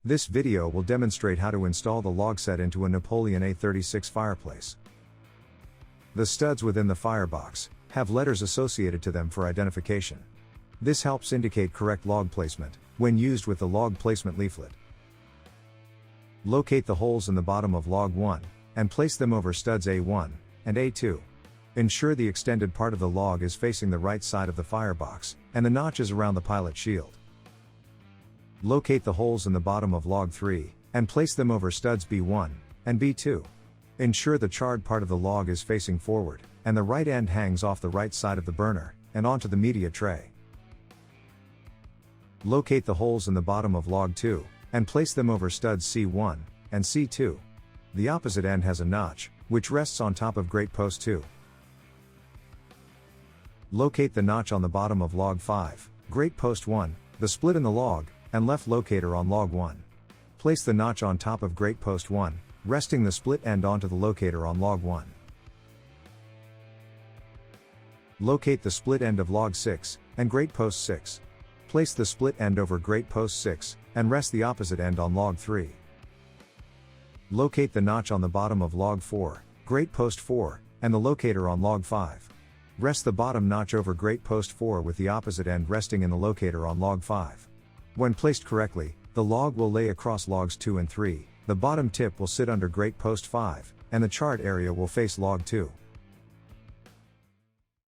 This video will demonstrate how to install the Logset into a Napoleon A36 fireplace. The studs within the firebox have letters associated to them for identification. This helps indicate correct log placement when used with the log placement leaflet. Locate the holes in the bottom of log 1 and place them over studs A1 and A2. Ensure the extended part of the log is facing the right side of the firebox and the notch is around the pilot shield. Locate the holes in the bottom of log 3 and place them over studs B1 and B2. Ensure the charred part of the log is facing forward and the right end hangs off the right side of the burner and onto the media tray. Locate the holes in the bottom of log 2 and place them over studs C1 and C2. The opposite end has a notch, which rests on top of grate post 2. Locate the notch on the bottom of log 5, grate post 1, the split in the log, and left locator on log 1. Place the notch on top of grate post 1, resting the split end onto the locator on log 1. Locate the split end of log 6, and grate post 6. Place the split end over grate post 6, and rest the opposite end on log 3. Locate the notch on the bottom of log 4, grate post 4, and the locator on log 5. Rest the bottom notch over grate post 4 with the opposite end resting in the locator on log 5. When placed correctly, the log will lay across logs 2 and 3, the bottom tip will sit under grate post 5, and the charred area will face log 2.